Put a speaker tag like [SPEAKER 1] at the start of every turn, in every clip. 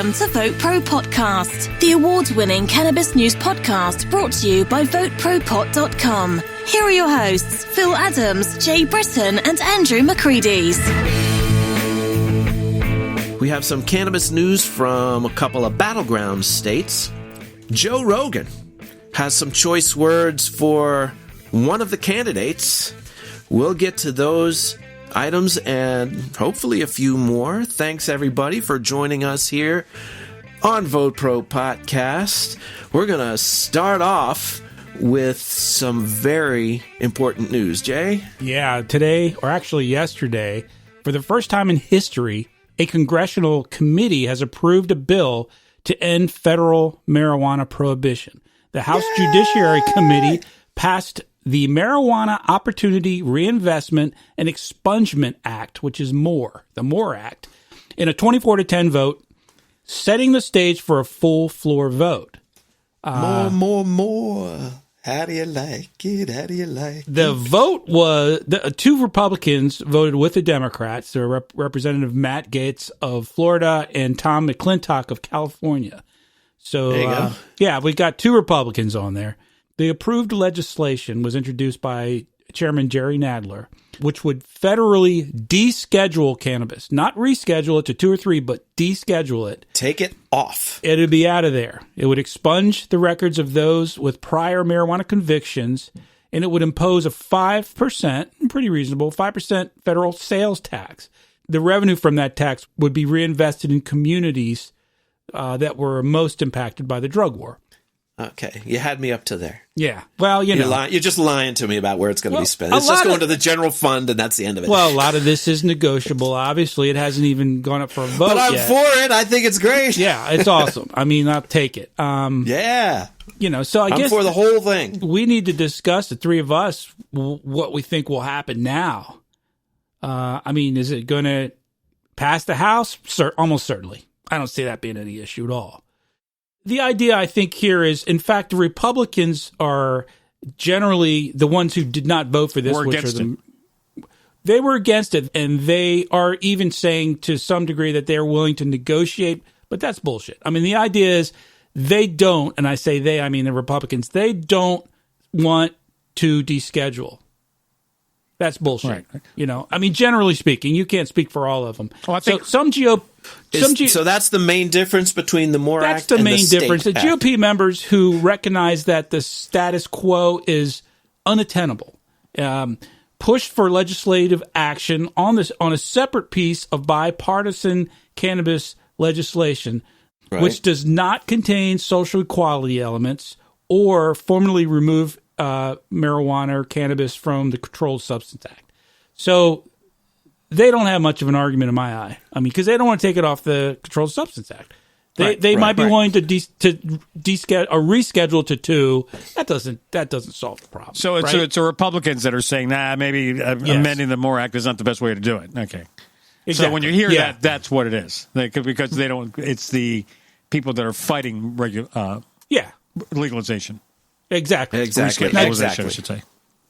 [SPEAKER 1] Welcome to VoteProPot-Cast, the award-winning cannabis news podcast brought to you by VoteProPot.com. Here are your hosts, Phil Adams, Jay Britton, and Andrew McCreadys.
[SPEAKER 2] We have some cannabis news from a couple of battleground states. Joe Rogan has some choice words for one of the candidates. We'll get to those items and hopefully a few more. Thanks everybody for joining us here on VoteProPot-Cast. We're going to start off with some very important news. Jay?
[SPEAKER 3] Yeah, today, or actually yesterday, for the first time in history, a congressional committee has approved a bill to end federal marijuana prohibition. The House Judiciary Committee passed the Marijuana Opportunity Reinvestment and Expungement Act, which is the MORE Act, in a 24-10 vote, setting the stage for a full floor vote.
[SPEAKER 2] More. How do you like it? How do you like it?
[SPEAKER 3] The vote was, two Republicans voted with the Democrats. They're Representative Matt Gaetz of Florida and Tom McClintock of California. So,
[SPEAKER 2] there you go.
[SPEAKER 3] Yeah, we got two Republicans on there. The approved legislation was introduced by Chairman Jerry Nadler, which would federally deschedule cannabis, not reschedule it to 2 or 3, but deschedule it.
[SPEAKER 2] Take it off.
[SPEAKER 3] It would be out of there. It would expunge the records of those with prior marijuana convictions, and it would impose a 5%, pretty reasonable, 5% federal sales tax. The revenue from that tax would be reinvested in communities that were most impacted by the drug war.
[SPEAKER 2] Okay, you had me up to there.
[SPEAKER 3] Yeah, well, you're
[SPEAKER 2] just lying to me about where it's going to be spent. It's just going to the general fund, and that's the end of it.
[SPEAKER 3] Well, a lot of this is negotiable. Obviously, it hasn't even gone up for a vote
[SPEAKER 2] but I'm
[SPEAKER 3] yet.
[SPEAKER 2] for it. I think it's great.
[SPEAKER 3] Yeah, it's awesome. I mean, I'll take it.
[SPEAKER 2] Yeah.
[SPEAKER 3] So I guess
[SPEAKER 2] I'm for the whole thing.
[SPEAKER 3] We need to discuss, the three of us, what we think will happen now. I mean, is it going to pass the House? Almost certainly. I don't see that being any issue at all. The idea, I think, here is, in fact, the Republicans are generally the ones who did not vote for this. They were against it, and they are even saying to some degree that they're willing to negotiate, but that's bullshit. I mean, the idea is they don't, and I say they, I mean the Republicans, they don't want to deschedule. That's bullshit. Right. I mean, generally speaking, you can't speak for all of them. Well, I think
[SPEAKER 2] so that's the main difference between the MORE Act and the state
[SPEAKER 3] difference. The GOP members who recognize that the status quo is unattainable pushed for legislative action on a separate piece of bipartisan cannabis legislation, right, which does not contain social equality elements or formally remove marijuana or cannabis from the Controlled Substance Act. So they don't have much of an argument in my eye. I mean, because they don't want to take it off the Controlled Substance Act. They might be willing to reschedule to 2. That doesn't solve the problem.
[SPEAKER 4] So it's the Republicans that are saying, maybe amending the MORE Act is not the best way to do it. Okay. Exactly. So when you hear that, that's what it is. Because they don't. It's the people that are fighting legalization.
[SPEAKER 3] Exactly.
[SPEAKER 4] Legalization, I should say.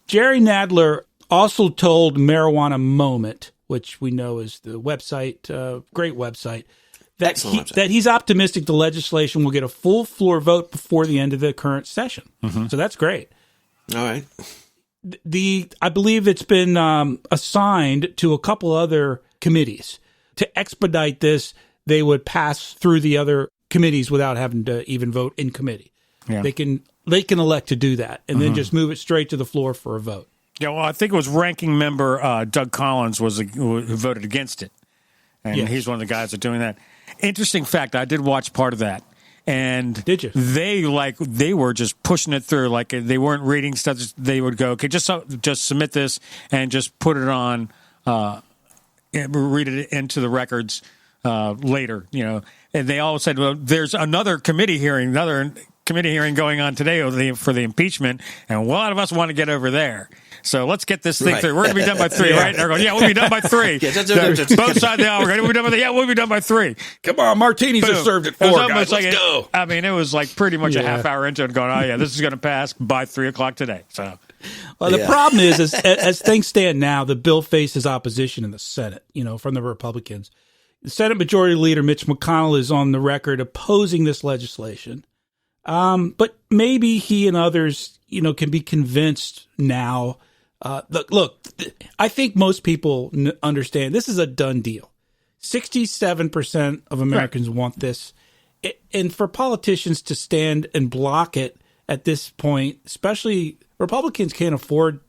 [SPEAKER 3] Jerry Nadler also told Marijuana Moment, which we know is the website, great website, that he's optimistic the legislation will get a full floor vote before the end of the current session. Mm-hmm. So that's great.
[SPEAKER 2] All right.
[SPEAKER 3] I believe it's been assigned to a couple other committees. To expedite this, they would pass through the other committees without having to even vote in committee. Yeah. They can elect to do that and then just move it straight to the floor for a vote.
[SPEAKER 4] Yeah, well, I think it was ranking member Doug Collins who voted against it, and he's one of the guys that are doing that. Interesting fact, I did watch part of that, and
[SPEAKER 3] did you?
[SPEAKER 4] They were just pushing it through, like they weren't reading stuff. They would go, okay, just submit this and just put it on, read it into the records later, And they all said, well, there's another committee hearing going on today for the impeachment, and a lot of us want to get over there. So let's get this thing through. We're going to be done by 3, right? And they're going, we'll be done by 3. Both sides of the aisle, we'll be done by 3. Yeah, we'll be done by 3.
[SPEAKER 2] Come on, martinis are served at 4, guys. Let's go.
[SPEAKER 4] I mean, it was like pretty much a half hour into it going, this is going to pass by 3 o'clock today. So,
[SPEAKER 3] well, the problem is as things stand now, the bill faces opposition in the Senate, from the Republicans. Senate Majority Leader Mitch McConnell is on the record opposing this legislation. But maybe he and others, can be convinced now. Look, I think most people understand this is a done deal. 67% of Americans want this. And for politicians to stand and block it at this point, especially Republicans can't afford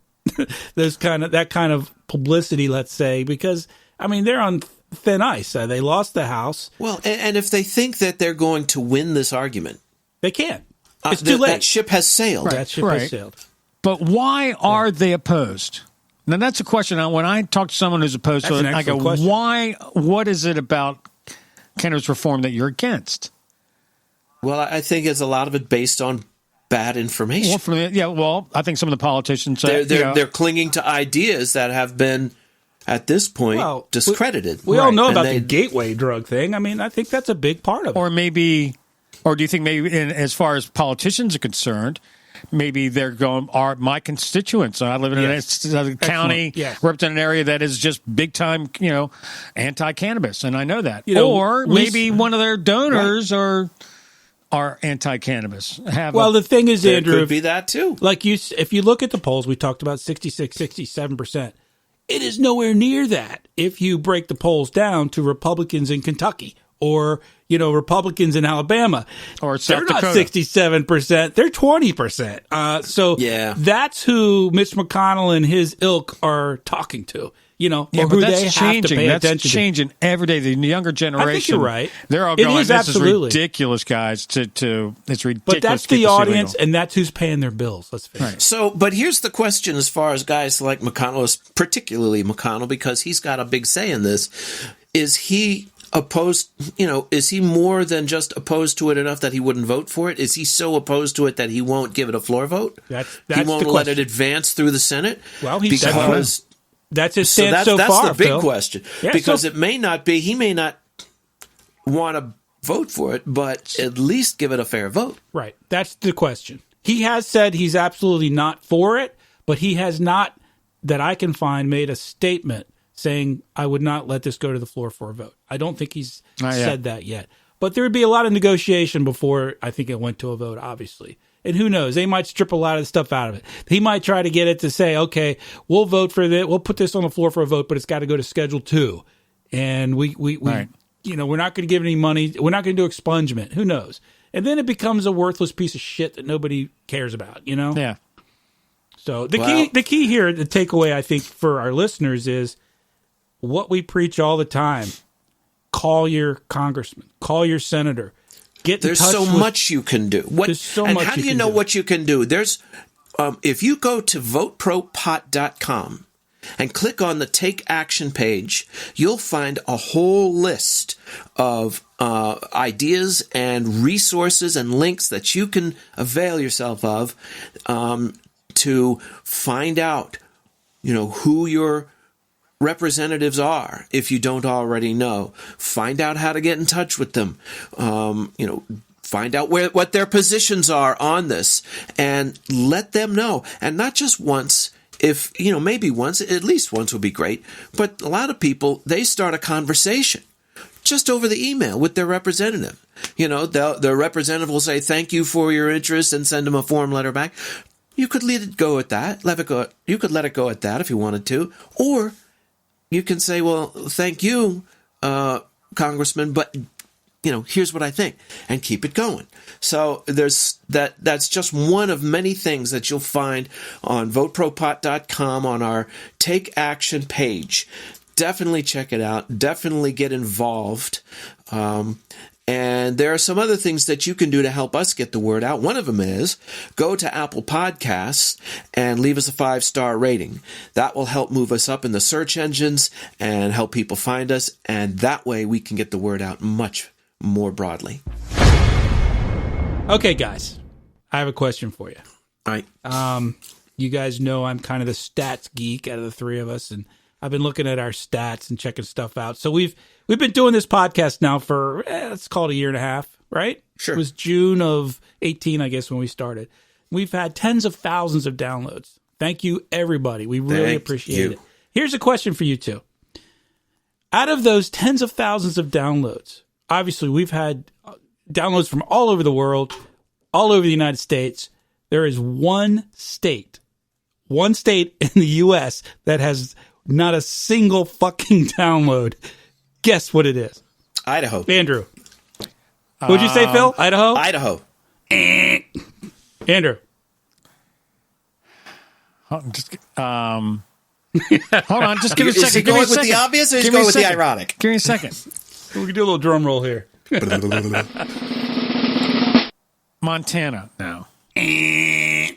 [SPEAKER 3] that kind of publicity, let's say, because, they're on thin ice. They lost the House.
[SPEAKER 2] Well, and if they think that they're going to win this argument,
[SPEAKER 3] they can't. It's too late.
[SPEAKER 2] That ship has sailed.
[SPEAKER 3] Right. That ship has sailed.
[SPEAKER 4] But why are they opposed? Now, that's a question. When I talk to someone who's opposed to it, I go, why? What is it about cannabis reform that you're against?
[SPEAKER 2] Well, I think it's a lot of it based on bad information.
[SPEAKER 4] I think some of the politicians
[SPEAKER 2] they're clinging to ideas that have been, at this point, discredited.
[SPEAKER 3] We all know about the gateway drug thing. I think that's a big part of it. Or do you think maybe, as far as politicians are concerned, maybe they're going, my constituents. I live in a county, represent an area that is just big time, anti-cannabis, and I know that. Or maybe one of their donors are anti-cannabis. The thing is, Andrew,
[SPEAKER 2] could be that too.
[SPEAKER 3] If you look at the polls, we talked about 66, 67%. It is nowhere near that if you break the polls down to Republicans in Kentucky or Republicans in Alabama,
[SPEAKER 4] or South Dakota.
[SPEAKER 3] They're not 67%; they're 20%. That's who Mitch McConnell and his ilk are talking to. Or who they have to pay attention to.
[SPEAKER 4] That's changing every day. The younger generation,
[SPEAKER 3] I think you're right.
[SPEAKER 4] They're all going, "This is ridiculous, guys." It's ridiculous.
[SPEAKER 3] But that's the audience, and that's who's paying their bills. Let's face it.
[SPEAKER 2] So, but here's the question: as far as guys like McConnell, particularly McConnell, because he's got a big say in this, is he opposed, is he more than just opposed to it enough that he wouldn't vote for it? Is he so opposed to it that he won't give it a floor vote?
[SPEAKER 3] He
[SPEAKER 2] won't let it advance through the Senate?
[SPEAKER 3] Well, because that's his stance so far.
[SPEAKER 2] That's the big
[SPEAKER 3] Phil.
[SPEAKER 2] question. Because it may not be, he may not want to vote for it, but at least give it a fair vote.
[SPEAKER 3] Right. That's the question. He has said he's absolutely not for it, but he has not, that I can find, made a statement saying, I would not let this go to the floor for a vote. I don't think he's said that yet. But there would be a lot of negotiation before I think it went to a vote, obviously. And who knows? They might strip a lot of the stuff out of it. He might try to get it to say, okay, we'll vote for this. We'll put this on the floor for a vote, but it's got to go to Schedule 2. And we're not going to give any money. We're not going to do expungement. Who knows? And then it becomes a worthless piece of shit that nobody cares about,
[SPEAKER 4] Yeah.
[SPEAKER 3] So the key here, the takeaway, I think, for our listeners is what we preach all the time. Call your congressman. Call your senator.
[SPEAKER 2] There's so much you can do. How do you know what you can do? There's, if you go to VoteProPot.com and click on the Take Action page, you'll find a whole list of ideas and resources and links that you can avail yourself of to find out, who your representatives are, if you don't already know. Find out how to get in touch with them. Find out what their positions are on this, and let them know. And not just once. If maybe once, at least once would be great. But a lot of people, they start a conversation just over the email with their representative. The representative will say, "Thank you for your interest," and send them a form letter back. You could let it go at that. You could let it go at that if you wanted to, or you can say, well, thank you, Congressman, but, here's what I think, and keep it going. So that's just one of many things that you'll find on VoteProPot.com on our Take Action page. Definitely check it out. Definitely get involved. And there are some other things that you can do to help us get the word out. One of them is go to Apple Podcasts and leave us a 5-star rating. That will help move us up in the search engines and help people find us. And that way we can get the word out much more broadly.
[SPEAKER 3] Okay, guys, I have a question for you.
[SPEAKER 2] All right.
[SPEAKER 3] You guys know I'm kind of the stats geek out of the three of us, and I've been looking at our stats and checking stuff out. So we've been doing this podcast now for, let's call it a year and a half, right?
[SPEAKER 2] Sure.
[SPEAKER 3] It was June of 18, I guess, when we started. We've had tens of thousands of downloads. Thank you, everybody. We really appreciate it. Here's a question for you two. out of those tens of thousands of downloads, obviously we've had downloads from all over the world, all over the United States. There is one state in the U.S. that has not a single fucking download. Guess what it is?
[SPEAKER 2] Idaho.
[SPEAKER 3] Andrew. What'd you say, Phil? Idaho?
[SPEAKER 2] Idaho.
[SPEAKER 3] Andrew.
[SPEAKER 4] Hold on, just give me a second.
[SPEAKER 2] Is he going with the obvious or is he going with the ironic?
[SPEAKER 4] Give me a second.
[SPEAKER 3] We can do a little drum roll here.
[SPEAKER 4] Montana now.
[SPEAKER 2] And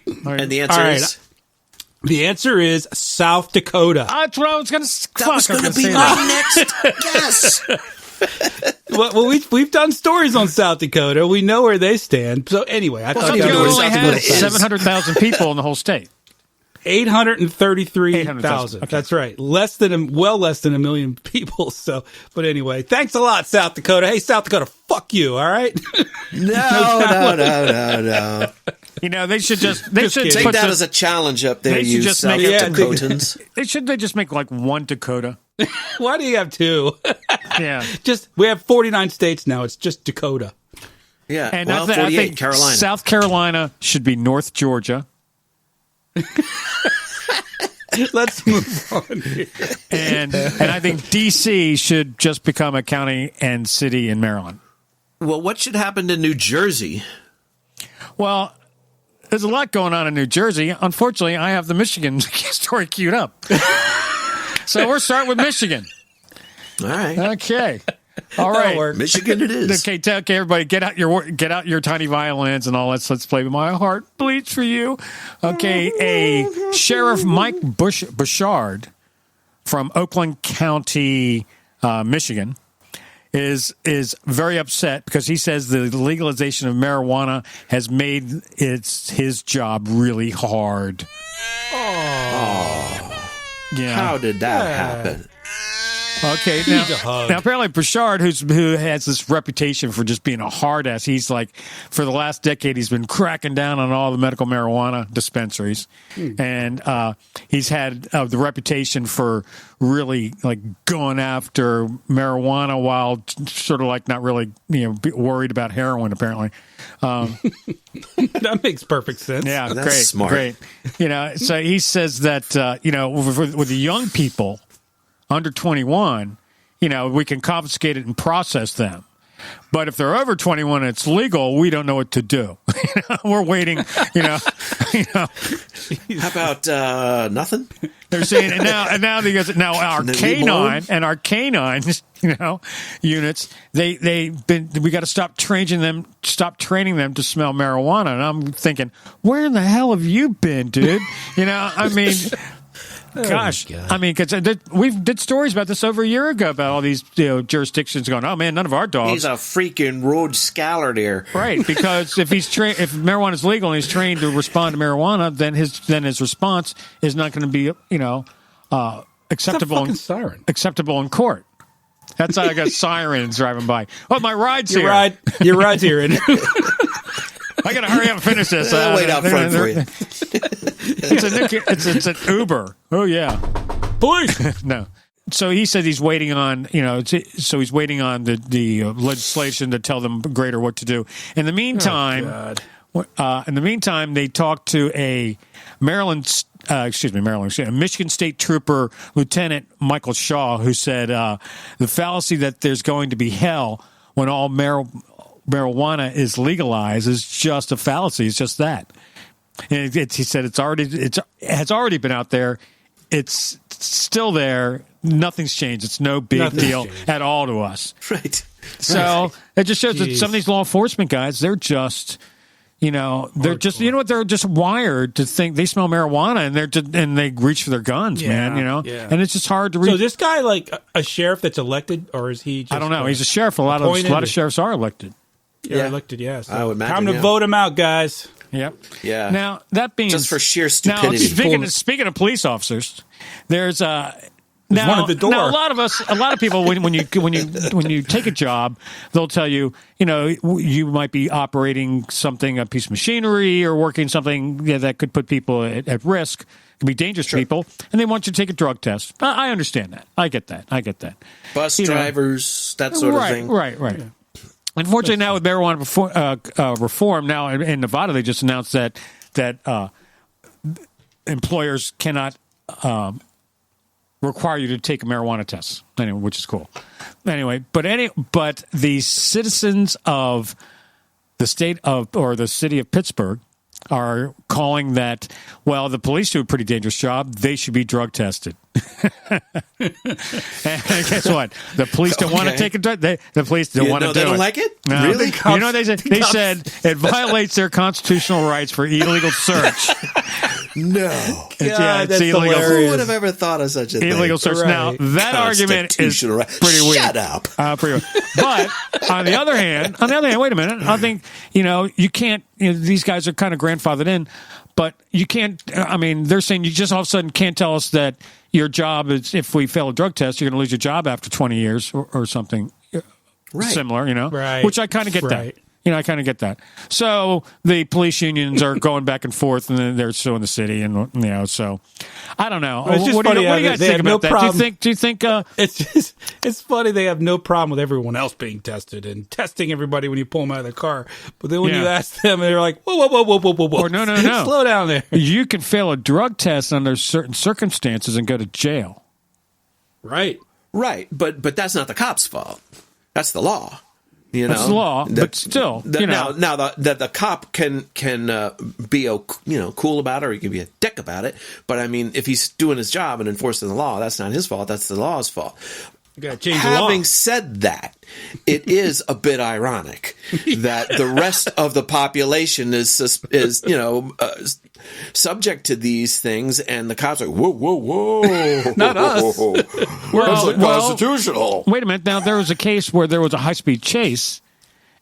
[SPEAKER 2] the answer is?
[SPEAKER 3] The answer is South Dakota.
[SPEAKER 4] That's what I was going to say.
[SPEAKER 2] That was going to be my next guess.
[SPEAKER 3] Well, we've done stories on South Dakota. We know where they stand. So anyway, I thought
[SPEAKER 4] South
[SPEAKER 3] that
[SPEAKER 4] Dakota
[SPEAKER 3] was
[SPEAKER 4] only
[SPEAKER 2] South Dakota
[SPEAKER 4] has
[SPEAKER 2] is.
[SPEAKER 4] 700,000 people in the whole state.
[SPEAKER 3] 833,000.
[SPEAKER 4] Okay.
[SPEAKER 3] That's right. Less than a million people. So, but anyway, thanks a lot, South Dakota. Hey, South Dakota, fuck you. All right.
[SPEAKER 2] No.
[SPEAKER 4] You know, they should just
[SPEAKER 2] Take that as a challenge up there,
[SPEAKER 4] They should
[SPEAKER 2] you
[SPEAKER 4] just
[SPEAKER 2] South
[SPEAKER 4] make it-
[SPEAKER 2] Dakotans.
[SPEAKER 4] They just make like one Dakota.
[SPEAKER 3] Why do you have two?
[SPEAKER 4] Yeah.
[SPEAKER 3] We have 49 states now. It's just Dakota.
[SPEAKER 2] Yeah,
[SPEAKER 4] And
[SPEAKER 2] well,
[SPEAKER 4] I
[SPEAKER 2] 48,
[SPEAKER 4] think
[SPEAKER 2] Carolina.
[SPEAKER 4] South Carolina should be North Georgia.
[SPEAKER 3] Let's move on here.
[SPEAKER 4] And I think D.C. should just become a county and city in Maryland.
[SPEAKER 2] Well, what should happen to New Jersey?
[SPEAKER 4] Well, there's a lot going on in New Jersey. Unfortunately, I have the Michigan story queued up. So we're starting with Michigan.
[SPEAKER 2] All right.
[SPEAKER 4] Okay. All
[SPEAKER 3] That'll
[SPEAKER 4] right.
[SPEAKER 3] work.
[SPEAKER 2] Michigan it is.
[SPEAKER 4] Okay, everybody, get out your tiny violins and all that. Let's play "My Heart Bleeds for You." Okay, a Sheriff Mike Bouchard from Oakland County, Michigan, is very upset because he says the legalization of marijuana has made his job really hard.
[SPEAKER 2] Oh,
[SPEAKER 4] Yeah.
[SPEAKER 2] how did that happen?
[SPEAKER 4] Okay, now apparently Bouchard, who has this reputation for just being a hard ass, he's like, for the last decade, he's been cracking down on all the medical marijuana dispensaries, and he's had the reputation for really like going after marijuana while sort of like not really worried about heroin. Apparently,
[SPEAKER 3] That makes perfect sense.
[SPEAKER 4] yeah,
[SPEAKER 2] That's
[SPEAKER 4] great,
[SPEAKER 2] smart.
[SPEAKER 4] great. So he says that with the young people under 21, we can confiscate it and process them. But if they're over 21 and it's legal, we don't know what to do. We're waiting, How
[SPEAKER 2] about nothing?
[SPEAKER 4] They're saying, and now our canine and our canines, units, we got to stop training them to smell marijuana. And I'm thinking, where in the hell have you been, dude? Gosh, because we did stories about this over a year ago about all these jurisdictions going, oh man, none of our dogs.
[SPEAKER 2] He's a freaking Rhodes Scholar there,
[SPEAKER 4] right? Because if marijuana is legal and he's trained to respond to marijuana, then his response is not going to be acceptable. Acceptable in court. That's how I got sirens driving by. Oh, my ride's here.
[SPEAKER 3] Your ride's here.
[SPEAKER 4] I got to hurry up and finish this.
[SPEAKER 2] I'll wait out front for you.
[SPEAKER 4] It's an Uber. Oh, yeah. Police. No. So he said he's waiting on, he's waiting on the legislation to tell them greater what to do. In the meantime, they talked to a Michigan State Trooper, Lieutenant Michael Shaw, who said the fallacy that there's going to be hell when all marijuana is legalized is just a fallacy. It's just that. And he said it has already been out there. It's still there. Nothing's changed. It's no big deal at all to us.
[SPEAKER 2] Right.
[SPEAKER 4] So it just shows that some of these law enforcement guys, they're just, they're just wired to think they smell marijuana and they reach for their guns, man. And it's just hard to reach.
[SPEAKER 3] So this guy like a sheriff that's elected, or is he? Just,
[SPEAKER 4] I don't know. He's a sheriff. A lot of sheriffs are elected.
[SPEAKER 3] Yeah, elected. Yes.
[SPEAKER 2] I would imagine.
[SPEAKER 3] Time to vote him out, guys.
[SPEAKER 4] Yep.
[SPEAKER 2] Yeah.
[SPEAKER 4] Now that being
[SPEAKER 2] just for sheer stupidity.
[SPEAKER 4] Now, speaking of police officers, there's
[SPEAKER 3] There's one at the door.
[SPEAKER 4] Now, a lot of people, when you take a job, they'll tell you, you might be operating something, a piece of machinery, or working something that could put people at risk, could be dangerous to people, and they want you to take a drug test. I understand that. I get that.
[SPEAKER 2] Bus drivers, that sort of thing.
[SPEAKER 4] Right. Yeah. Unfortunately, now with marijuana reform, now in Nevada, they just announced that employers cannot require you to take a marijuana test, anyway, which is cool. Anyway, but the citizens of the state of or the city of Pittsburgh are calling that, well, the police do a pretty dangerous job. They should be drug tested. And guess what? The police don't want to take a drug. The police don't want to do it.
[SPEAKER 2] They don't like it?
[SPEAKER 4] No.
[SPEAKER 2] Really?
[SPEAKER 4] You know what they said? They said it violates their constitutional rights for illegal search.
[SPEAKER 2] No.
[SPEAKER 4] Yeah, it's
[SPEAKER 3] that's
[SPEAKER 4] illegal.
[SPEAKER 3] hilarious.
[SPEAKER 2] Who would have ever thought of such a thing?
[SPEAKER 4] Illegal search.
[SPEAKER 3] Right.
[SPEAKER 4] Now, that argument is pretty weak.
[SPEAKER 2] Shut up.
[SPEAKER 4] Pretty weak. But on the other hand, wait a minute. I think, you can't, these guys are kind of grandfathered in, but you can't, they're saying you just all of a sudden can't tell us that your job is, if we fail a drug test, you're going to lose your job after 20 years or something similar,
[SPEAKER 3] Right.
[SPEAKER 4] Which I kind of get that. I kind of get that. So the police unions are going back and forth, and then they're suing the city, and so I don't know.
[SPEAKER 3] It's just
[SPEAKER 4] what
[SPEAKER 3] funny.
[SPEAKER 4] do you guys think about that? Do you think?
[SPEAKER 3] It's funny they have no problem with everyone else being tested and testing everybody when you pull them out of the car, but then when you ask them, they're like, whoa,
[SPEAKER 4] or no,
[SPEAKER 3] slow down there.
[SPEAKER 4] You can fail a drug test under certain circumstances and go to jail.
[SPEAKER 2] Right, but that's not the cop's fault. That's the law.
[SPEAKER 4] That's the law, but still,
[SPEAKER 2] now the cop can be cool about it, or he can be a dick about it. But if he's doing his job and enforcing the law, that's not his fault. That's the law's fault. Having said that, it is a bit ironic that the rest of the population is subject to these things, and the cops are whoa,
[SPEAKER 3] not us.
[SPEAKER 2] Well, constitutional.
[SPEAKER 4] Wait a minute. Now there was a case where there was a high-speed chase,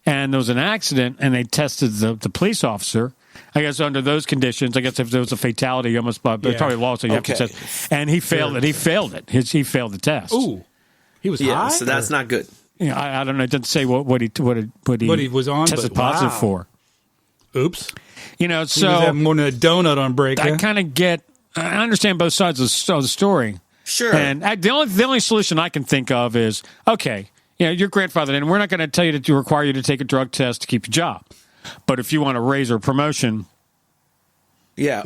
[SPEAKER 4] and there was an accident, and they tested the police officer. I guess under those conditions, if there was a fatality, almost, but probably law, so you have to test. And he failed it. He failed it. He failed the test.
[SPEAKER 3] Ooh. He was high?
[SPEAKER 2] So that's not good.
[SPEAKER 4] I don't know. It didn't say what he
[SPEAKER 3] was on,
[SPEAKER 4] tested positive for.
[SPEAKER 3] Oops.
[SPEAKER 4] So
[SPEAKER 3] he was having more than a donut on break.
[SPEAKER 4] I kind of I understand both sides of the story.
[SPEAKER 2] Sure.
[SPEAKER 4] And the only solution I can think of is, okay, you're grandfathered in. We're not going to tell you to require you to take a drug test to keep your job. But if you want a raise or promotion,
[SPEAKER 2] or if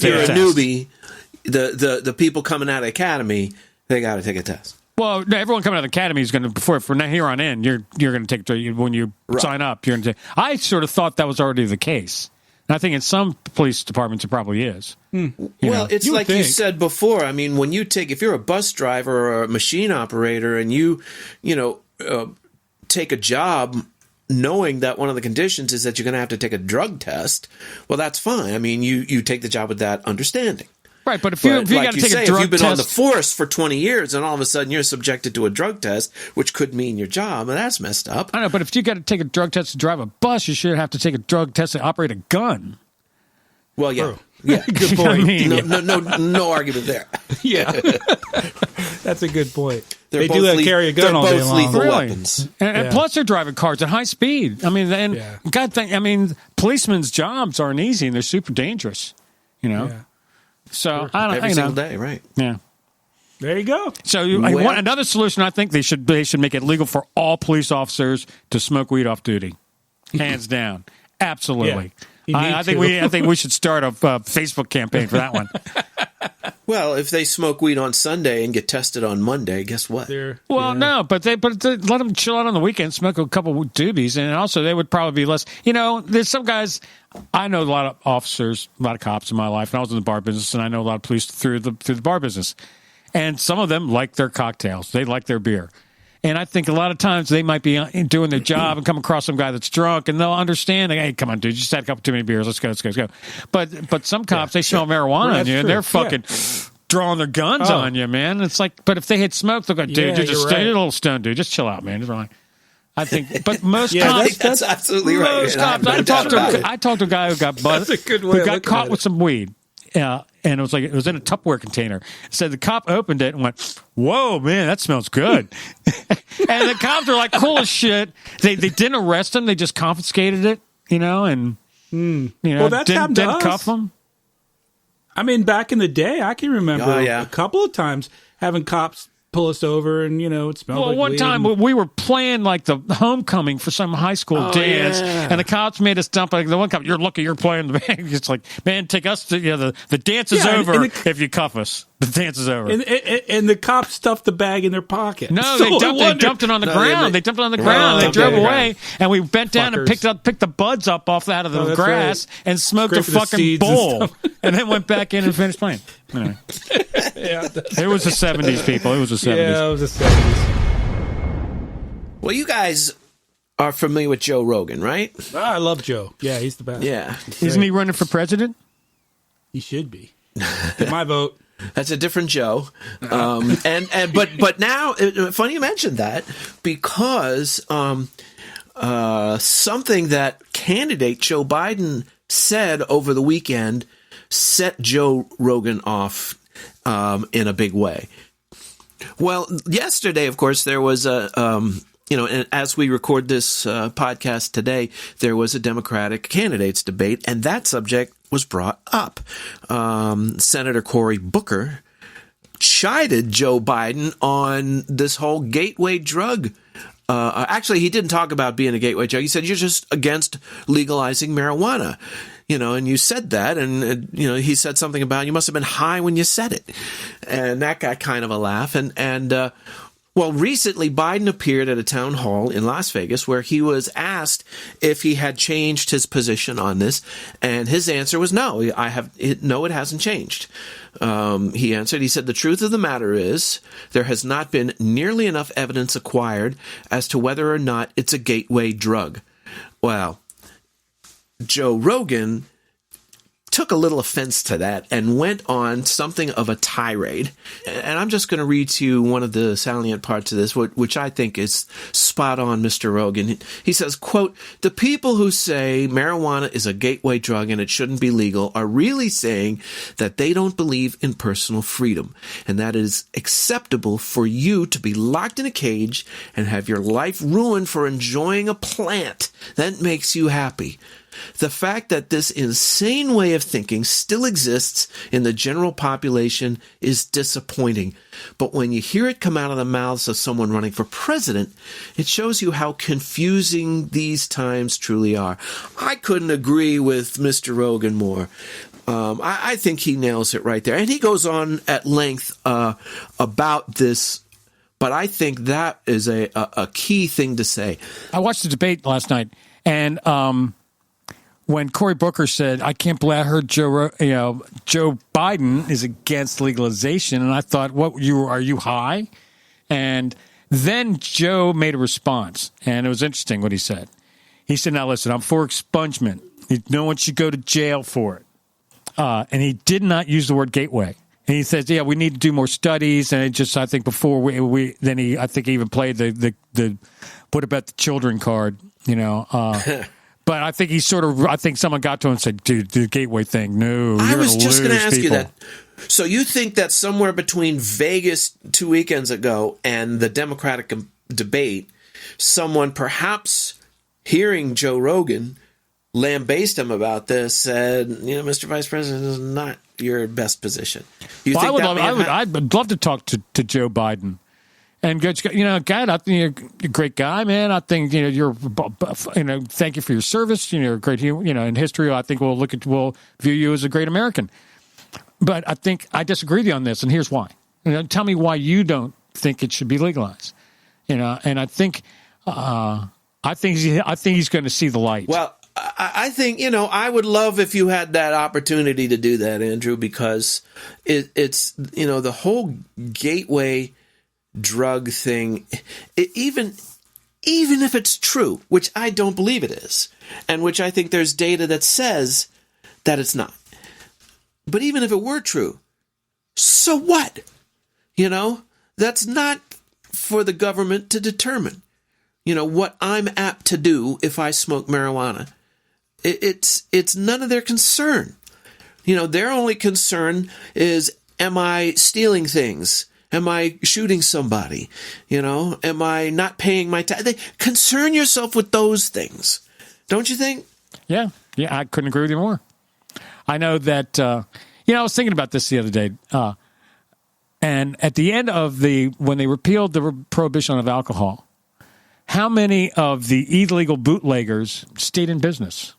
[SPEAKER 2] you're a newbie, the people coming out of the academy, they got to take a test.
[SPEAKER 4] Well, everyone coming out of the academy is going to, from here on in, you're going to take, when you sign up, you're going to take. I sort of thought that was already the case. And I think in some police departments it probably is.
[SPEAKER 2] Well, it's like you said before. When you if you're a bus driver or a machine operator and you take a job knowing that one of the conditions is that you're going to have to take a drug test, well, that's fine. You take the job with that understanding.
[SPEAKER 4] Right, but if you got to take a drug test,
[SPEAKER 2] if you've been on the force for 20 years and all of a sudden you're subjected to a drug test, which could mean your job, and that's messed up.
[SPEAKER 4] I know, but if you got to take a drug test to drive a bus, you should have to take a drug test to operate a gun.
[SPEAKER 2] Well, yeah.
[SPEAKER 3] True. Yeah, good point.
[SPEAKER 2] No argument there.
[SPEAKER 3] Yeah, that's a good point.
[SPEAKER 2] They
[SPEAKER 3] do carry a gun all day long.
[SPEAKER 2] Lethal
[SPEAKER 4] really?
[SPEAKER 2] Weapons.
[SPEAKER 4] And plus, they're driving cars at high speed. Policemen's jobs aren't easy, and they're super dangerous.
[SPEAKER 3] Yeah.
[SPEAKER 4] So
[SPEAKER 2] every single day, right?
[SPEAKER 4] Yeah.
[SPEAKER 3] There you go.
[SPEAKER 4] So another solution, I think they should make it legal for all police officers to smoke weed off duty. Hands down, absolutely. I think we should start a Facebook campaign for that one.
[SPEAKER 2] Well, if they smoke weed on Sunday and get tested on Monday, guess what?
[SPEAKER 4] No, but they let them chill out on the weekend, smoke a couple of doobies, and also they would probably be less. There's some guys. I know a lot of officers, a lot of cops in my life, and I was in the bar business, and I know a lot of police through the bar business, and some of them like their cocktails, they like their beer. And I think a lot of times they might be doing their job and come across some guy that's drunk, and they'll understand. Hey, come on, dude, you just had a couple too many beers. Let's go. But some cops, they smell marijuana on you, and they're fucking drawing their guns on you, man. It's like, but if they had smoke, they'll go, dude, you're just a little stoned, dude. Just chill out, man. It's like, I think, but most cops,
[SPEAKER 2] that's absolutely right.
[SPEAKER 4] Most cops, I talked to a guy who got buzzed, who got caught with some weed and it was in a Tupperware container. So the cop opened it and went, "Whoa, man, that smells good." And the cops are like, cool as shit. They didn't arrest him. They just confiscated it, and
[SPEAKER 3] Well, that's happened to
[SPEAKER 4] didn't
[SPEAKER 3] us.
[SPEAKER 4] cuff him.
[SPEAKER 3] I mean, back in the day, I can remember
[SPEAKER 2] yeah.
[SPEAKER 3] a couple of times having cops pull us over and, it smelled like
[SPEAKER 4] One
[SPEAKER 3] weed.
[SPEAKER 4] time we were playing like the homecoming for some high school dance, and the cops made us dump. Like the one cop, "You're lucky you're playing the band." It's like, man, take us to the dance is over if you cuff us. The dance is over.
[SPEAKER 3] And the cops stuffed the bag in their pocket.
[SPEAKER 4] No,
[SPEAKER 3] So
[SPEAKER 4] they dumped it on the ground. They dumped it on the ground. They drove away, and we bent down and picked the buds up off out of the grass and smoked a fucking bowl, and then went back in and finished playing. Anyway. It was the 70s, people. It was the 70s.
[SPEAKER 3] Yeah, it was the 70s.
[SPEAKER 2] Well, you guys are familiar with Joe Rogan, right?
[SPEAKER 3] I love Joe. Yeah, he's the best.
[SPEAKER 2] Yeah.
[SPEAKER 4] Isn't he running for president?
[SPEAKER 3] He should be. Get my vote.
[SPEAKER 2] That's a different Joe. But now, funny you mentioned that, because something that candidate Joe Biden said over the weekend set Joe Rogan off in a big way. Well, yesterday, of course, there was and as we record this podcast today, there was a Democratic candidates debate, and that subject was brought up. Senator Cory Booker chided Joe Biden on this whole gateway drug. Actually, he didn't talk about being a gateway drug. He said, "You're just against legalizing marijuana." And you said that, and he said something about you must have been high when you said it, and that got kind of a laugh. Well, recently Biden appeared at a town hall in Las Vegas where he was asked if he had changed his position on this, and his answer was no. No, it hasn't changed. He answered. He said, "The truth of the matter is there has not been nearly enough evidence acquired as to whether or not it's a gateway drug." Well, Joe Rogan took a little offense to that and went on something of a tirade. And I'm just going to read to you one of the salient parts of this, which I think is spot on, Mr. Rogan. He says, quote, "The people who say marijuana is a gateway drug and it shouldn't be legal are really saying that they don't believe in personal freedom and that it is acceptable for you to be locked in a cage and have your life ruined for enjoying a plant that makes you happy. The fact that this insane way of thinking still exists in the general population is disappointing. But when you hear it come out of the mouths of someone running for president, it shows you how confusing these times truly are." I couldn't agree with Mr. Rogan more. I think he nails it right there. And he goes on at length about this, but I think that is a key thing to say.
[SPEAKER 4] I watched the debate last night, and when Cory Booker said, "I can't believe I heard Joe Biden is against legalization," and I thought, are you high? And then Joe made a response, and it was interesting what he said. He said, "Now listen, I'm for expungement. No one should go to jail for it." And he did not use the word gateway. And he says, "Yeah, we need to do more studies." And I think before I think he even played the "What about the children" card, But I think I think someone got to him and said, "Dude, the gateway thing, no."
[SPEAKER 2] I was just going to ask you
[SPEAKER 4] people.
[SPEAKER 2] that. So you think that somewhere between Vegas 2 weekends ago and the Democratic debate, someone perhaps hearing Joe Rogan lambaste him about this said, "Mr. Vice President, this is not your best position."
[SPEAKER 4] I'd love to talk to Joe Biden. And God, I think you're a great guy, man. I think you're, thank you for your service. You're a great, in history. I think we'll view you as a great American. But I think I disagree with you on this, and here's why. Tell me why you don't think it should be legalized. And I think he's going to see the light.
[SPEAKER 2] Well, I think I would love if you had that opportunity to do that, Andrew, because it's the whole gateway drug thing, even if it's true, which I don't believe it is, and which I think there's data that says that it's not. But even if it were true, so what? That's not for the government to determine, what I'm apt to do if I smoke marijuana. It's none of their concern. Their only concern is, am I stealing things? Am I shooting somebody? Am I not paying my tax? Concern yourself with those things. Don't you think?
[SPEAKER 4] Yeah, I couldn't agree with you more. I know that, I was thinking about this the other day. And at the end of when they repealed the prohibition of alcohol, how many of the illegal bootleggers stayed in business?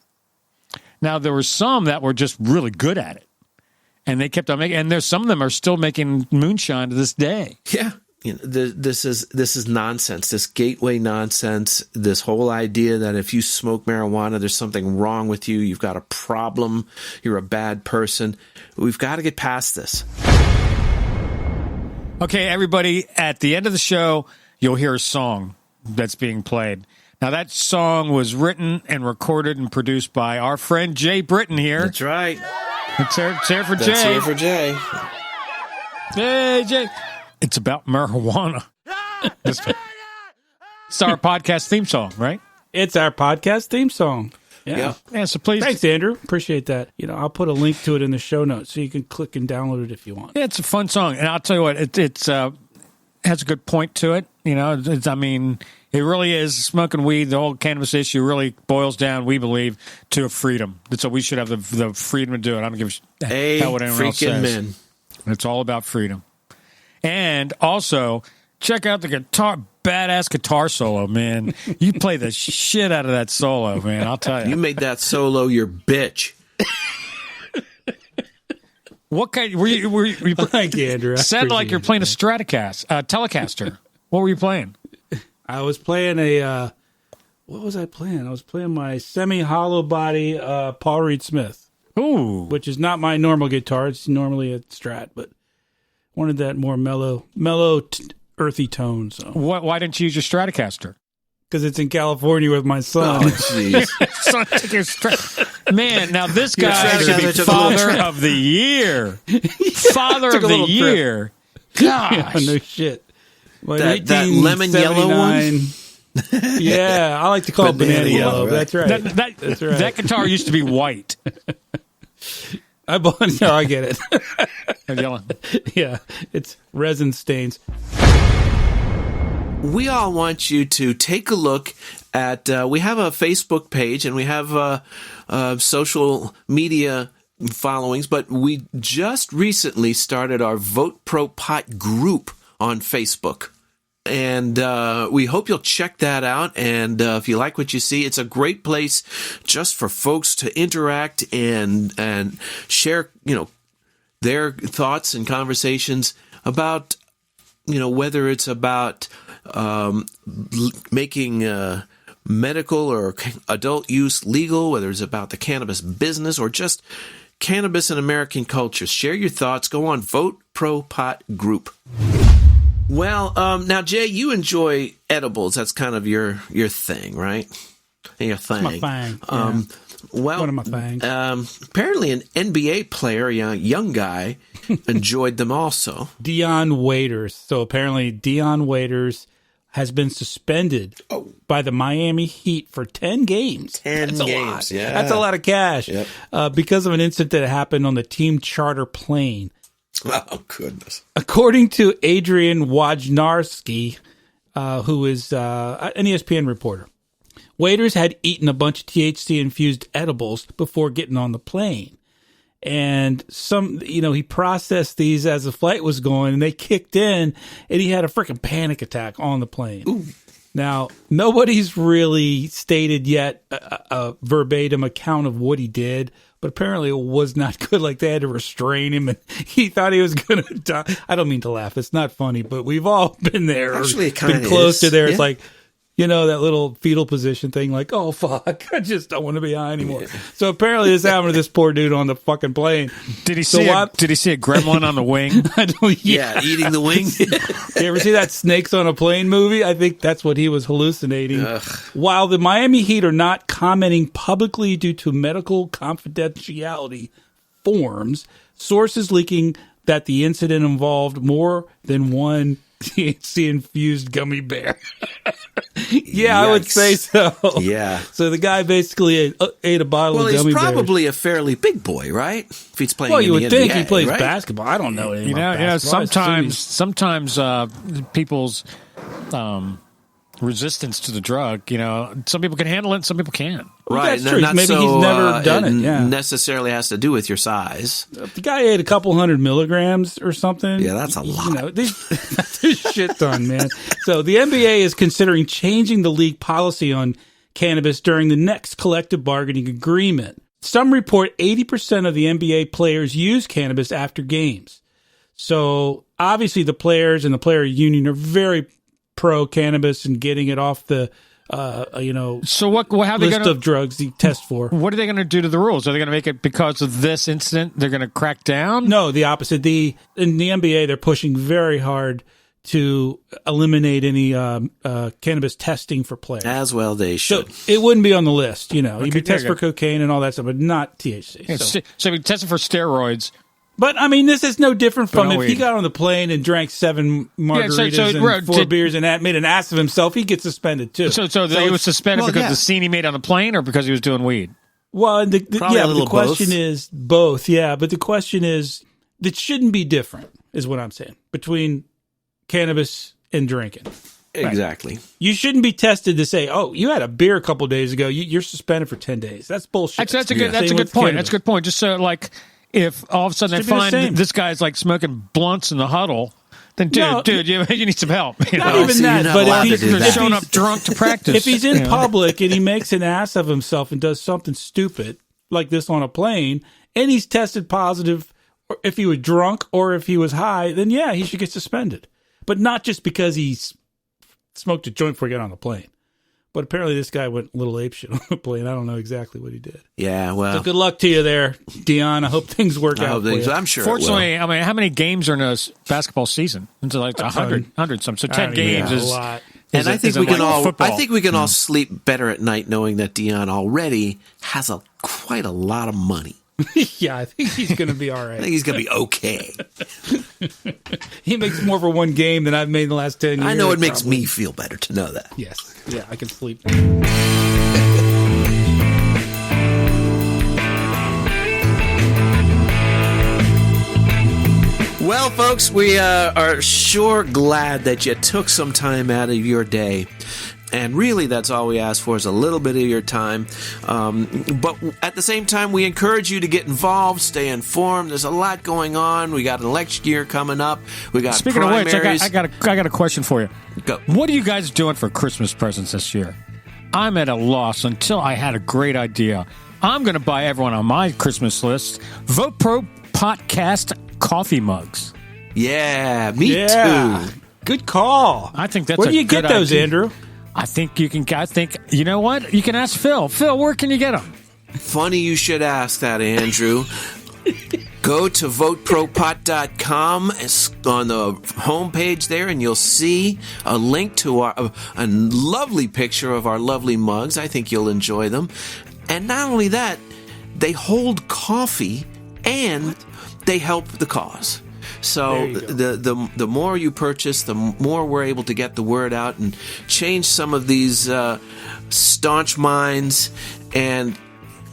[SPEAKER 4] Now, there were some that were just really good at it. And they kept on making, and there's some of them are still making moonshine to this day.
[SPEAKER 2] Yeah, this is nonsense. This gateway nonsense. This whole idea that if you smoke marijuana, there's something wrong with you. You've got a problem. You're a bad person. We've got to get past this.
[SPEAKER 4] Okay, everybody. At the end of the show, you'll hear a song that's being played. Now, that song was written and recorded and produced by our friend Jay Britton here.
[SPEAKER 2] That's right.
[SPEAKER 4] It's here for Jay.
[SPEAKER 2] That's here for Jay.
[SPEAKER 4] Hey, Jay. It's about marijuana. It's our podcast theme song, right?
[SPEAKER 3] It's our podcast theme song.
[SPEAKER 2] Yeah.
[SPEAKER 4] So please.
[SPEAKER 3] Thanks, Andrew. Appreciate that. I'll put a link to it in the show notes so you can click and download it if you want.
[SPEAKER 4] Yeah, it's a fun song. And I'll tell you what, it has a good point to it. It really is smoking weed. The whole cannabis issue really boils down, we believe, to a freedom. So we should have the freedom to do it. I don't give a hell what anyone else says.
[SPEAKER 2] Men.
[SPEAKER 4] It's all about freedom. And also, check out the badass guitar solo, man. You play the shit out of that solo, man. I'll tell you.
[SPEAKER 2] You made that solo your bitch.
[SPEAKER 4] What kind? Were you
[SPEAKER 3] Thank you, Andrew.
[SPEAKER 4] Sounded like you're playing a Telecaster. What were you playing?
[SPEAKER 3] I was playing what was I playing? I was playing my semi-hollow body Paul Reed Smith.
[SPEAKER 4] Ooh.
[SPEAKER 3] Which is not my normal guitar. It's normally a Strat, but wanted that more mellow, earthy tone. So
[SPEAKER 4] why didn't you use your Stratocaster?
[SPEAKER 3] Because it's in California with my son.
[SPEAKER 2] Oh, jeez.
[SPEAKER 4] Son took your Man, now this guy should be Father of the Year. Father of the Year. Gosh.
[SPEAKER 3] Yeah, no shit.
[SPEAKER 2] That lemon yellow one?
[SPEAKER 3] Yeah, I like to call it banana yellow. Right? That's right. That's right.
[SPEAKER 4] That guitar used to be white.
[SPEAKER 3] I get it.
[SPEAKER 4] I'm yelling.
[SPEAKER 3] Yeah, it's resin stains.
[SPEAKER 2] We all want you to take a look at, we have a Facebook page and we have social media followings, but we just recently started our Vote Pro Pot group on Facebook. And we hope you'll check that out. And if you like what you see, it's a great place just for folks to interact and share, their thoughts and conversations about, whether it's about making medical or adult use legal, whether it's about the cannabis business or just cannabis in American culture. Share your thoughts. Go on Vote Pro Pot Group. Well, now, Jay, you enjoy edibles. That's kind of your thing, right? Your thing.
[SPEAKER 3] It's my thing. Yeah.
[SPEAKER 2] Well,
[SPEAKER 3] one of my things.
[SPEAKER 2] Apparently an NBA player, a young guy, enjoyed them also.
[SPEAKER 3] Dion Waiters. So apparently Dion Waiters has been suspended by the Miami Heat for 10 games.
[SPEAKER 2] 10 games, yeah.
[SPEAKER 3] That's a lot of cash.
[SPEAKER 2] Yep.
[SPEAKER 3] Because of an incident that happened on the team charter plane.
[SPEAKER 2] Oh, goodness.
[SPEAKER 3] According to Adrian Wojnarowski, who is an ESPN reporter, Waiters had eaten a bunch of THC-infused edibles before getting on the plane. And he processed these as the flight was going, and they kicked in, and he had a freaking panic attack on the plane.
[SPEAKER 2] Ooh.
[SPEAKER 3] Now, nobody's really stated yet a verbatim account of what he did, but apparently it was not good. Like, they had to restrain him, and he thought he was going to die. I don't mean to laugh. It's not funny, but we've all been there.
[SPEAKER 2] Actually, it kind of
[SPEAKER 3] been close to there.
[SPEAKER 2] Yeah.
[SPEAKER 3] It's like, that little fetal position thing, like, oh, fuck, I just don't want to be high anymore. Yeah. So apparently this happened to this poor dude on the fucking plane.
[SPEAKER 4] Did he see a gremlin on the wing?
[SPEAKER 2] Yeah, eating the wing.
[SPEAKER 3] You ever see that Snakes on a Plane movie? I think that's what he was hallucinating.
[SPEAKER 2] Ugh.
[SPEAKER 3] While the Miami Heat are not commenting publicly due to medical confidentiality forms, sources leaking that the incident involved more than one THC infused gummy bear. Yeah, I would say so.
[SPEAKER 2] Yeah.
[SPEAKER 3] So the guy basically ate a bottle of gummy bears.
[SPEAKER 2] Well, he's probably a fairly big boy, right? If he's playing
[SPEAKER 3] Well, you
[SPEAKER 2] in
[SPEAKER 3] would
[SPEAKER 2] the
[SPEAKER 3] think
[SPEAKER 2] NBA,
[SPEAKER 3] he plays
[SPEAKER 2] right?
[SPEAKER 3] basketball. I don't know anything about basketball.
[SPEAKER 4] Sometimes people's resistance to the drug, some people can handle it, some people can't.
[SPEAKER 2] Right.
[SPEAKER 3] That's true. Maybe he's never done it. Yeah.
[SPEAKER 2] Necessarily has to do with your size.
[SPEAKER 3] If the guy ate a couple 100 milligrams or something.
[SPEAKER 2] Yeah, that's a lot.
[SPEAKER 3] That's a shit ton, man. So the NBA is considering changing the league policy on cannabis during the next collective bargaining agreement. Some report 80% of the NBA players use cannabis after games. So obviously the players and the player union are very pro cannabis and getting it off the
[SPEAKER 4] So how
[SPEAKER 3] list of drugs you test for.
[SPEAKER 4] What are they going to do to the rules? Are they going to make it because of this incident? They're going to crack down?
[SPEAKER 3] No, the opposite. In the NBA, they're pushing very hard to eliminate any cannabis testing for players.
[SPEAKER 2] As well they should.
[SPEAKER 3] So it wouldn't be on the list. You'd be tested for cocaine and all that stuff, but not THC.
[SPEAKER 4] Yeah, so we tested for steroids.
[SPEAKER 3] But, I mean, this is no different from if he got on the plane and drank 7 margaritas and 4 beers and made an ass of himself, he gets suspended, too.
[SPEAKER 4] So he was suspended because of the scene he made on the plane or because he was doing weed?
[SPEAKER 3] Well, the question is both, yeah. But the question is, it shouldn't be different, is what I'm saying, between cannabis and drinking.
[SPEAKER 2] Exactly.
[SPEAKER 3] Right. You shouldn't be tested to say, oh, you had a beer a couple days ago, you're suspended for 10 days. That's bullshit.
[SPEAKER 4] That's a good point. That's a good point. Just so, if all of a sudden they find this guy's smoking blunts in the huddle, then dude, you need some help.
[SPEAKER 3] Not even that, but if he's
[SPEAKER 4] showing up drunk to practice,
[SPEAKER 3] if he's in public and he makes an ass of himself and does something stupid like this on a plane, and he's tested positive, or if he was drunk or if he was high, then he should get suspended. But not just because he smoked a joint before he got on the plane. But apparently this guy went a little apeshit on the plane. I don't know exactly what he did.
[SPEAKER 2] Yeah, well.
[SPEAKER 3] So good luck to you there, Dion. I hope things work out for you.
[SPEAKER 2] I'm sure
[SPEAKER 4] Fortunately,
[SPEAKER 2] it will.
[SPEAKER 4] I mean, how many games are in a basketball season? It's like 100 some. So 10 games is a lot.
[SPEAKER 2] And I think we can all sleep better at night knowing that Dion already has quite a lot of money.
[SPEAKER 3] Yeah, I think he's going to be all right.
[SPEAKER 2] I think he's going to be okay.
[SPEAKER 3] He makes more for one game than I've made in the last 10 years.
[SPEAKER 2] I know it makes me feel better to know that.
[SPEAKER 3] Yes. Yeah, I can sleep.
[SPEAKER 2] Well, folks, we are sure glad that you took some time out of your day. And really, that's all we ask for is a little bit of your time. But at the same time, we encourage you to get involved, stay informed. There's a lot going on. We got an election year coming up. We got
[SPEAKER 4] Speaking
[SPEAKER 2] primaries.
[SPEAKER 4] of which, I got a question for you.
[SPEAKER 2] Go.
[SPEAKER 4] What are you guys doing for Christmas presents this year? I'm at a loss until I had a great idea. I'm going to buy everyone on my Christmas list VoteProPot-Cast coffee mugs.
[SPEAKER 2] Yeah, me too.
[SPEAKER 3] Good call.
[SPEAKER 4] I think that's
[SPEAKER 3] Where do you get those,
[SPEAKER 4] idea.
[SPEAKER 3] Andrew?
[SPEAKER 4] I think you know what? You can ask Phil. Phil, where can you get them?
[SPEAKER 2] Funny you should ask that, Andrew. Go to VoteProPot.com on the homepage there, and you'll see a link to a lovely picture of our lovely mugs. I think you'll enjoy them. And not only that, they hold coffee and they help the cause. So the more you purchase, the more we're able to get the word out and change some of these staunch minds, and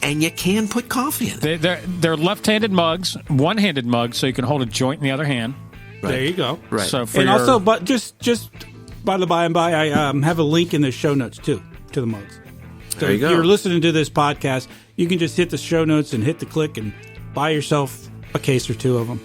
[SPEAKER 2] you can put coffee in it.
[SPEAKER 4] They're left-handed mugs, one-handed mugs, so you can hold a joint in the other hand.
[SPEAKER 3] Right. There you go.
[SPEAKER 2] Right.
[SPEAKER 4] So
[SPEAKER 3] also, but just by the by and by, I have a link in the show notes too to the mugs. So
[SPEAKER 2] there you go.
[SPEAKER 3] If you're listening to this podcast, you can just hit the show notes and hit the click and buy yourself a case or two of them.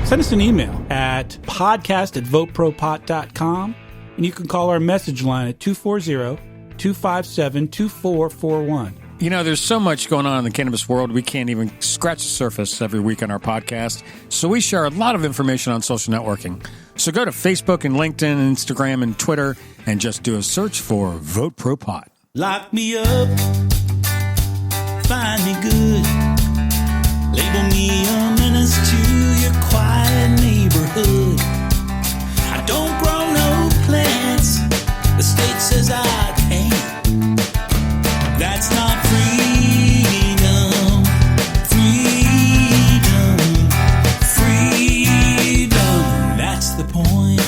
[SPEAKER 3] Send us an email at podcast@votepropot.com, and you can call our message line at 240-257-2441.
[SPEAKER 4] There's so much going on in the cannabis world, we can't even scratch the surface every week on our podcast. So we share a lot of information on social networking. So go to Facebook and LinkedIn and Instagram and Twitter and just do a search for VoteProPot.
[SPEAKER 5] Lock me up, find me good, label me a menace to your quiet neighborhood. I don't grow no plants, the state says I can't. That's not freedom, freedom, freedom. That's the point.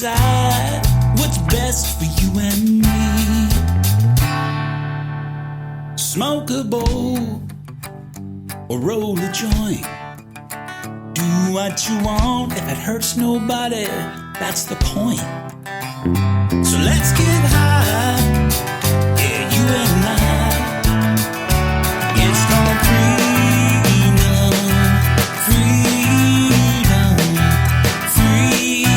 [SPEAKER 5] decide what's best for you and me. Smoke a bowl or roll a joint. Do what you want. If it hurts nobody, that's the point. So let's get high, yeah, you and I. It's called freedom, freedom, freedom.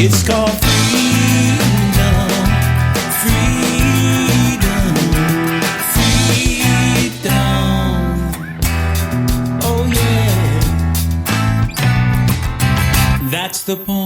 [SPEAKER 5] It's called the point.